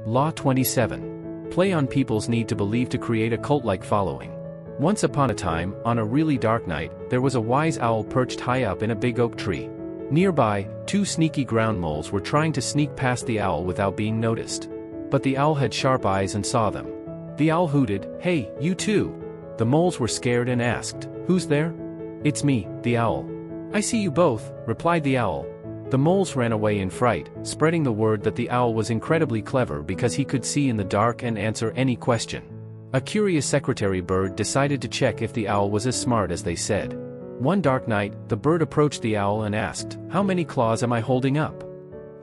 Law 27. Play on people's need to believe to create a cult-like following. Once upon a time, on a really dark night, there was a wise owl perched high up in a big oak tree. Nearby, two sneaky ground moles were trying to sneak past the owl without being noticed. But the owl had sharp eyes and saw them. The owl hooted, "Hey, you two!" The moles were scared and asked, "Who's there?" "It's me, the owl." "I see you both," replied the owl. The moles ran away in fright, spreading the word that the owl was incredibly clever because he could see in the dark and answer any question. A curious secretary bird decided to check if the owl was as smart as they said. One dark night, the bird approached the owl and asked, "How many claws am I holding up?"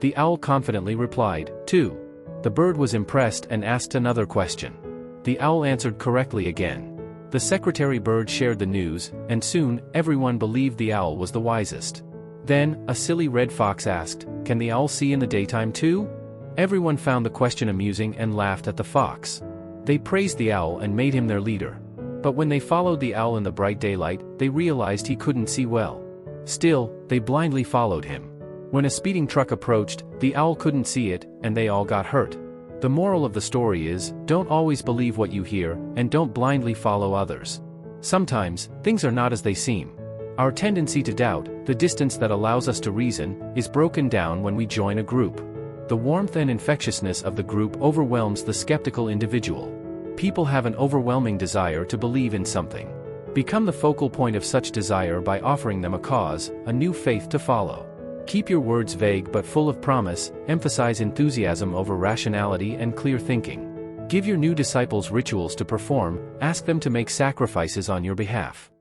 The owl confidently replied, "Two." The bird was impressed and asked another question. The owl answered correctly again. The secretary bird shared the news, and soon, everyone believed the owl was the wisest. Then, a silly red fox asked, "Can the owl see in the daytime too?" Everyone found the question amusing and laughed at the fox. They praised the owl and made him their leader. But when they followed the owl in the bright daylight, they realized he couldn't see well. Still, they blindly followed him. When a speeding truck approached, the owl couldn't see it, and they all got hurt. The moral of the story is, don't always believe what you hear, and don't blindly follow others. Sometimes, things are not as they seem. Our tendency to doubt, the distance that allows us to reason, is broken down when we join a group. The warmth and infectiousness of the group overwhelms the skeptical individual. People have an overwhelming desire to believe in something. Become the focal point of such desire by offering them a cause, a new faith to follow. Keep your words vague but full of promise, emphasize enthusiasm over rationality and clear thinking. Give your new disciples rituals to perform, ask them to make sacrifices on your behalf.